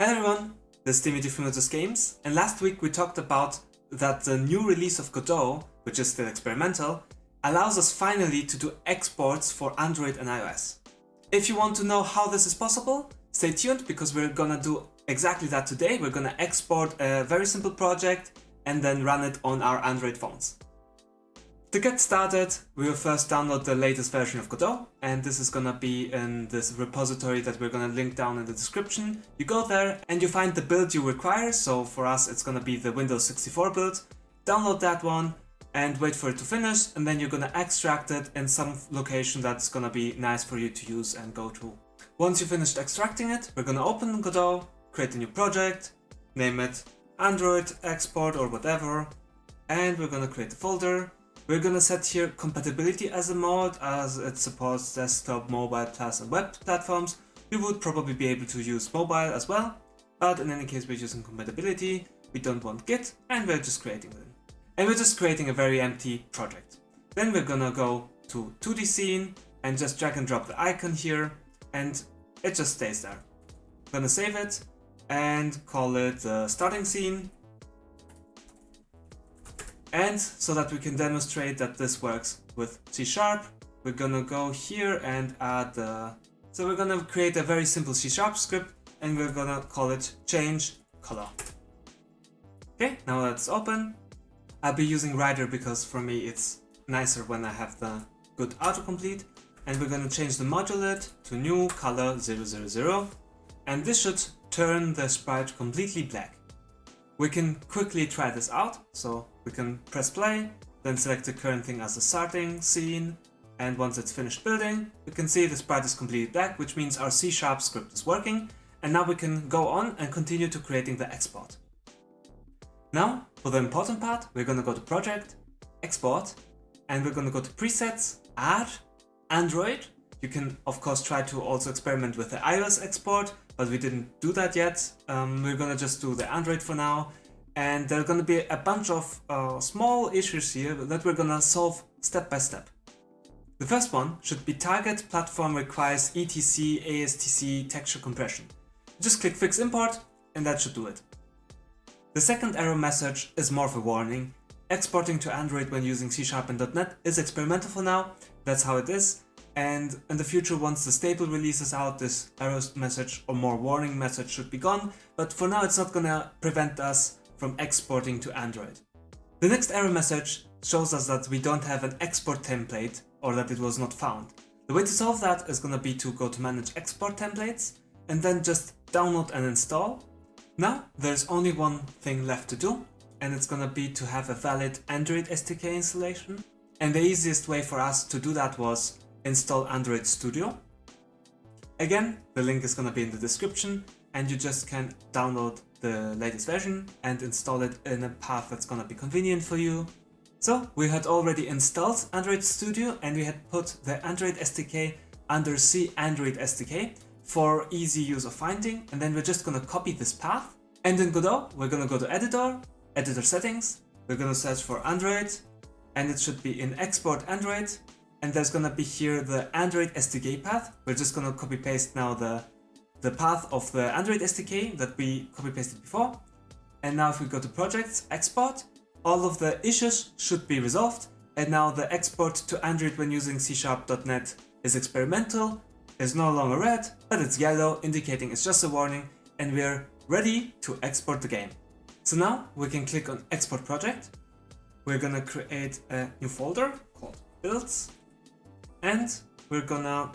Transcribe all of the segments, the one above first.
Hello everyone, this is Timothy from Games, and last week we talked about that the new release of Godot, which is still experimental, allows us finally to do exports for Android and iOS. If you want to know how this is possible, stay tuned because we're gonna do exactly that today. We're gonna export a very simple project and then run it on our Android phones. To get started, we will first download the latest version of Godot, and this is gonna be in this repository that we're gonna link down in the description. You go there and you find the build you require, so for us it's gonna be the Windows 64 build. Download that one and wait for it to finish, and then you're gonna extract it in some location that's gonna be nice for you to use and go to. Once you finished extracting it, we're gonna open Godot, create a new project, name it Android export or whatever, and we're gonna create a folder. We're gonna set here compatibility as a mode, as it supports desktop, mobile, plus and web platforms. You would probably be able to use mobile as well, but in any case we're using compatibility, we don't want Git, and we're just creating it. And we're just creating a very empty project. Then we're gonna go to 2D scene and just drag and drop the icon here, and it just stays there. I'm gonna save it and call it the starting scene. And so that we can demonstrate that this works with C#, we're gonna go here and add so we're gonna create a very simple C# script, and we're gonna call it change color. Okay, now that's open. I'll be using Rider because for me it's nicer when I have the good autocomplete. And we're gonna change the modulate to new color 000, and this should turn the sprite completely black. We can quickly try this out, so we can press play, then select the current thing as the starting scene, and once it's finished building, we can see the sprite is completely black, which means our C# script is working, and now we can go on and continue to creating the export. Now, for the important part, we're gonna go to Project, Export, and we're gonna go to Presets, Add, Android. You can of course try to also experiment with the iOS export, but we didn't do that yet. We're gonna just do the Android for now, and there are gonna be a bunch of small issues here that we're gonna solve step by step. The first one should be target platform requires etc ASTC texture compression. Just click fix import and that should do it. The second error message is more of a warning. Exporting to Android when using C# and .NET is experimental for now, that's how it is. And in the future, once the stable release is out, this error message or more warning message should be gone, but for now it's not gonna prevent us from exporting to Android. The next error message shows us that we don't have an export template or that it was not found. The way to solve that is gonna be to go to manage export templates and then just download and install. Now there's only one thing left to do, and it's gonna be to have a valid Android SDK installation. And the easiest way for us to do that was install Android Studio. Again, the link is gonna be in the description, and you just can download the latest version and install it in a path that's gonna be convenient for you. So we had already installed Android Studio, and we had put the Android SDK under C Android SDK for easy use of finding, and then we're just gonna copy this path. And in Godot, we're gonna go to Editor Settings, we're gonna search for Android, and it should be in Export Android. And there's gonna be here the Android SDK path. We're just gonna copy paste now the path of the Android SDK that we copy pasted before. And now if we go to Projects, Export, all of the issues should be resolved. And now the export to Android when using C#.NET is experimental, is no longer red, but it's yellow, indicating it's just a warning, and we're ready to export the game. So now we can click on Export Project. We're gonna create a new folder called Builds. And we're gonna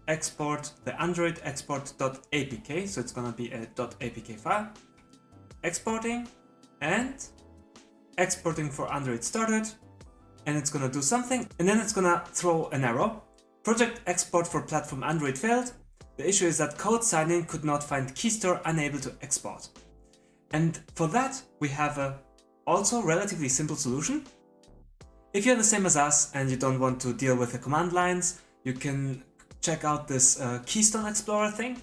export the Android export.apk, so it's gonna be a .apk file. Exporting and exporting for Android started, and it's gonna do something, and then it's gonna throw an error. Project export for platform Android failed. The issue is that code signing could not find KeyStore, unable to export. And for that, we have a also relatively simple solution. If you're the same as us and you don't want to deal with the command lines, you can check out this KeyStore Explorer thing.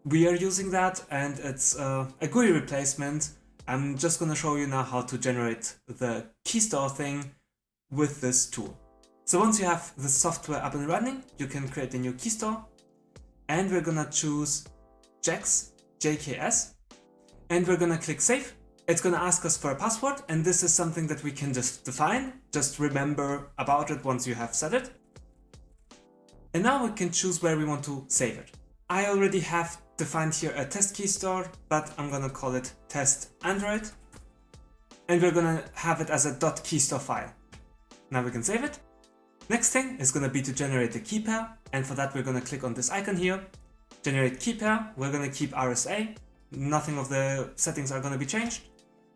We are using that, and it's a GUI replacement. I'm just gonna show you now how to generate the KeyStore thing with this tool. So once you have the software up and running, you can create a new KeyStore, and we're gonna choose JAX, JKS, and we're gonna click save. It's gonna ask us for a password, and this is something that we can just define. Just remember about it once you have set it. And now we can choose where we want to save it. I already have defined here a test key store, but I'm gonna call it test Android. And we're gonna have it as a .keystore file. Now we can save it. Next thing is gonna be to generate a key pair, and for that we're gonna click on this icon here, generate key pair. We're gonna keep RSA. Nothing of the settings are gonna be changed.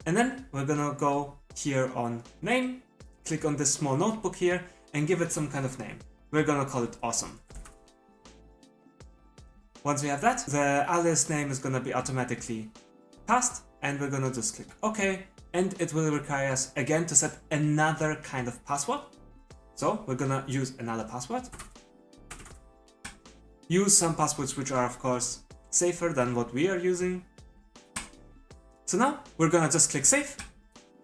And then we're gonna go here on name, click on this small notebook here, and give it some kind of name. We're gonna call it awesome. Once we have that, the alias name is gonna be automatically passed, and we're gonna just click OK, and it will require us again to set another kind of password. So we're gonna use another password. Use some passwords which are of course safer than what we are using. So now we're gonna just click save,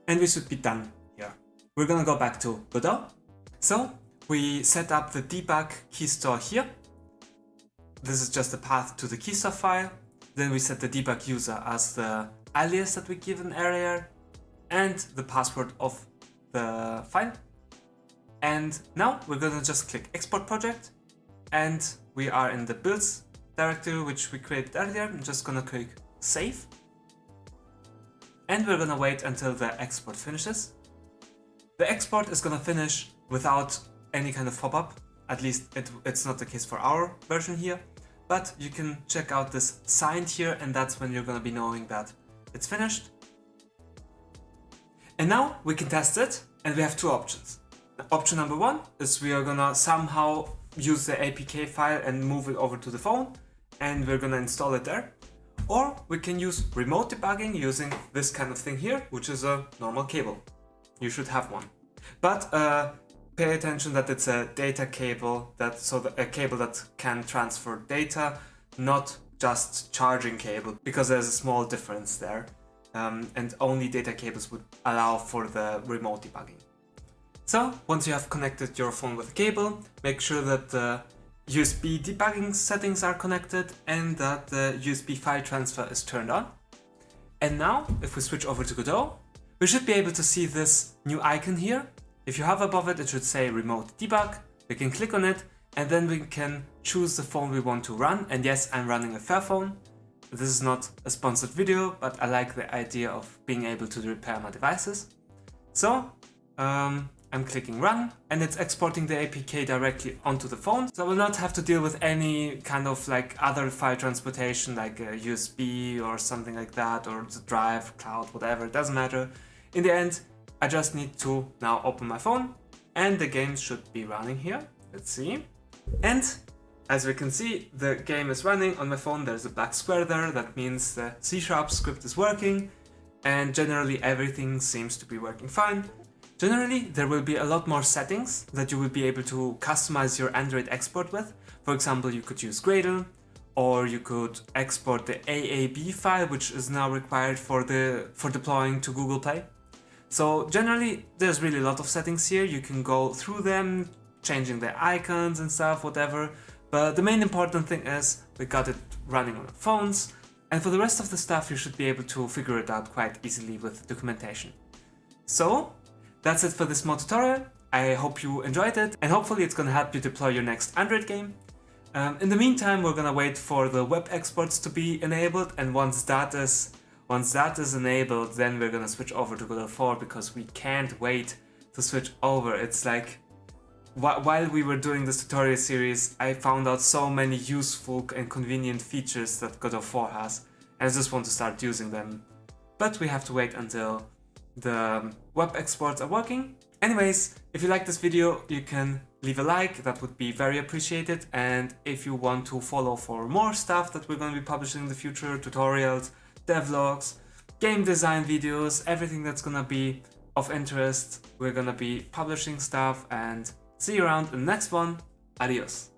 and we should be done here. We're gonna go back to Godot. So we set up the debug keystore here. This is just the path to the keystore file. Then we set the debug user as the alias that we given earlier and the password of the file. And now we're gonna just click export project, and we are in the builds directory which we created earlier. I'm just gonna click save. And we're gonna wait until the export finishes. The export is gonna finish without any kind of pop-up. At least it's not the case for our version here. But you can check out this signed here, and that's when you're gonna be knowing that it's finished. And now we can test it, and we have two options. Option number one is we are gonna somehow use the APK file and move it over to the phone, and we're gonna install it there. Or we can use remote debugging using this kind of thing here, which is a normal cable. You should have one. But pay attention that it's a data cable, a cable that can transfer data, not just charging cable, because there's a small difference there. And only data cables would allow for the remote debugging. So once you have connected your phone with a cable, make sure that the USB debugging settings are connected and that the USB file transfer is turned on. And now, if we switch over to Godot, we should be able to see this new icon here. If you hover above it, it should say remote debug. We can click on it, and then we can choose the phone we want to run. And yes, I'm running a Fairphone. This is not a sponsored video, but I like the idea of being able to repair my devices. So I'm clicking run, and it's exporting the APK directly onto the phone. So I will not have to deal with any kind of like other file transportation like a USB or something like that, or the drive, cloud, whatever, it doesn't matter. In the end, I just need to now open my phone, and the game should be running here. Let's see. And as we can see, the game is running on my phone. There's a black square there. That means the C# script is working, and generally everything seems to be working fine. Generally, there will be a lot more settings that you will be able to customize your Android export with. For example, you could use Gradle, or you could export the AAB file, which is now required for deploying to Google Play. So generally, there's really a lot of settings here. You can go through them, changing the icons and stuff, whatever. But the main important thing is we got it running on our phones. And for the rest of the stuff, you should be able to figure it out quite easily with documentation. So that's it for this small tutorial. I hope you enjoyed it, and hopefully it's gonna help you deploy your next Android game. In the meantime, we're gonna wait for the web exports to be enabled, and once that is enabled, then we're gonna switch over to Godot 4, because we can't wait to switch over. It's like, while we were doing this tutorial series, I found out so many useful and convenient features that Godot 4 has, and I just want to start using them. But we have to wait until the web exports are working. Anyways, if you like this video, you can leave a like, that would be very appreciated. And if you want to follow for more stuff that we're going to be publishing in the future, tutorials, devlogs, game design videos, everything that's going to be of interest, we're going to be publishing stuff. And see you around in the next one. Adios.